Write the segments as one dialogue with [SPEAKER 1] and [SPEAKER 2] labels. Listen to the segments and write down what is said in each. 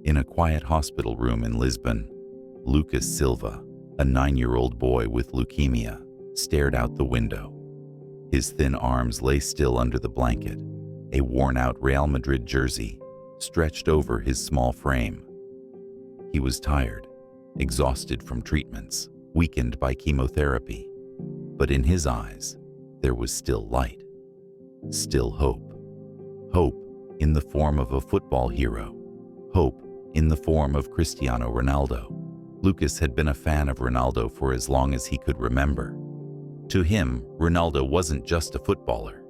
[SPEAKER 1] In a quiet hospital room in Lisbon, Lucas Silva, a 9-year-old boy with leukemia, stared out the window. His thin arms lay still under the blanket, a worn-out Real Madrid jersey stretched over his small frame. He was tired, exhausted from treatments, weakened by chemotherapy. But in his eyes, there was still light, still hope. Hope in the form of a football hero. Hope in the form of Cristiano Ronaldo. Lucas had been a fan of Ronaldo for as long as he could remember. To him, Ronaldo wasn't just a footballer.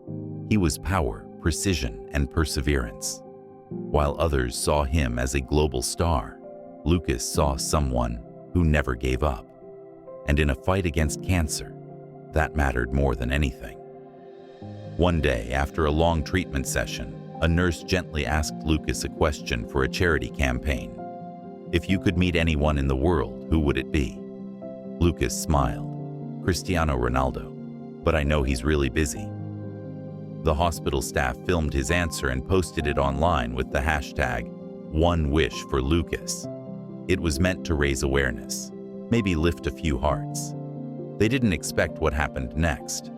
[SPEAKER 1] He was power, precision, and perseverance. While others saw him as a global star, Lucas saw someone who never gave up. And in a fight against cancer, that mattered more than anything. One day, after a long treatment session, a nurse gently asked Lucas a question for a charity campaign. If you could meet anyone in the world, who would it be? Lucas smiled. Cristiano Ronaldo, but I know he's really busy. The hospital staff filmed his answer and posted it online with the hashtag #OneWishForLucas. It was meant to raise awareness, maybe lift a few hearts. They didn't expect what happened next.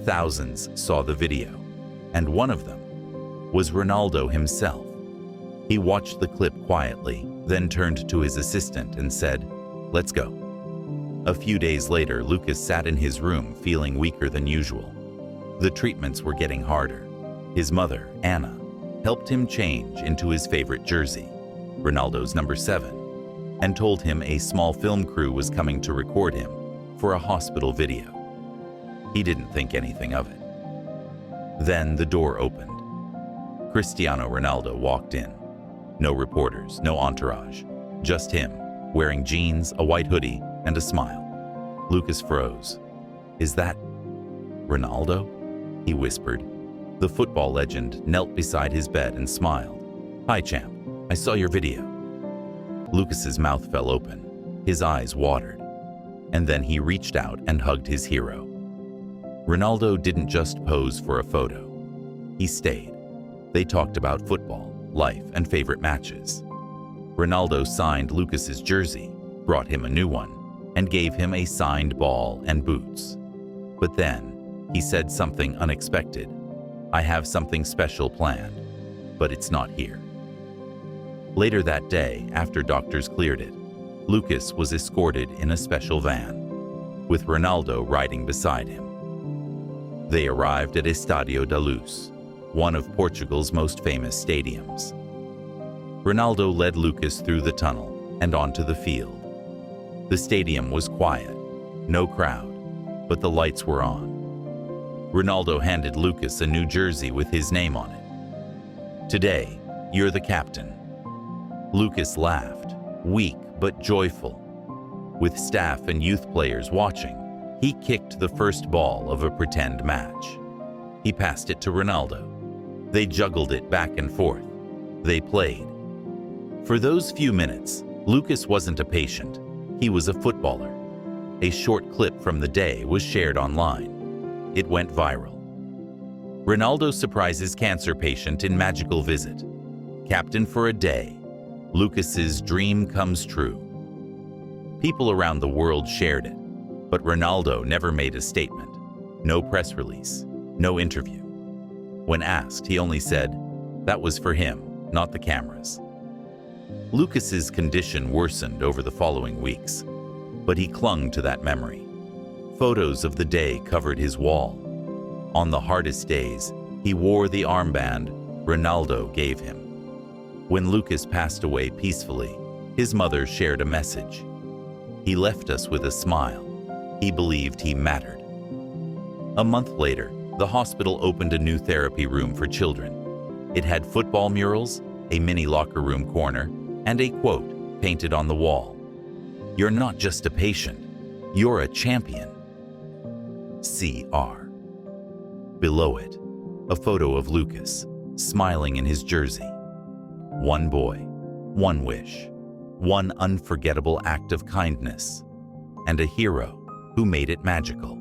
[SPEAKER 1] Thousands saw the video, and one of them was Ronaldo himself. He watched the clip quietly, then turned to his assistant and said, "Let's go." A few days later, Lucas sat in his room feeling weaker than usual. The treatments were getting harder. His mother, Anna, helped him change into his favorite jersey, Ronaldo's number 7, and told him a small film crew was coming to record him for a hospital video. He didn't think anything of it. Then the door opened. Cristiano Ronaldo walked in. No reporters, no entourage, just him, wearing jeans, a white hoodie, and a smile. Lucas froze. "Is that Ronaldo?" he whispered. The football legend knelt beside his bed and smiled. "Hi, champ. I saw your video." Lucas's mouth fell open. His eyes watered. And then he reached out and hugged his hero. Ronaldo didn't just pose for a photo. He stayed. They talked about football, life, and favorite matches. Ronaldo signed Lucas's jersey, brought him a new one, and gave him a signed ball and boots. But then, he said something unexpected. "I have something special planned, but it's not here." Later that day, after doctors cleared it, Lucas was escorted in a special van, with Ronaldo riding beside him. They arrived at Estádio da Luz, one of Portugal's most famous stadiums. Ronaldo led Lucas through the tunnel and onto the field. The stadium was quiet, no crowd, but the lights were on. Ronaldo handed Lucas a new jersey with his name on it. "Today, you're the captain." Lucas laughed, weak but joyful. With staff and youth players watching, he kicked the first ball of a pretend match. He passed it to Ronaldo. They juggled it back and forth. They played. For those few minutes, Lucas wasn't a patient. He was a footballer. A short clip from the day was shared online. It went viral. Ronaldo surprises cancer patient in magical visit. Captain for a day. Lucas's dream comes true. People around the world shared it, but Ronaldo never made a statement. No press release, no interview. When asked, he only said, "That was for him, not the cameras." Lucas's condition worsened over the following weeks, but he clung to that memory. Photos of the day covered his wall. On the hardest days, he wore the armband Ronaldo gave him. When Lucas passed away peacefully, his mother shared a message. "He left us with a smile. He believed he mattered." A month later, the hospital opened a new therapy room for children. It had football murals, a mini locker room corner, and a quote painted on the wall. "You're not just a patient, you're a champion. CR." Below it, a photo of Lucas, smiling in his jersey. One boy, one wish, one unforgettable act of kindness, and a hero who made it magical.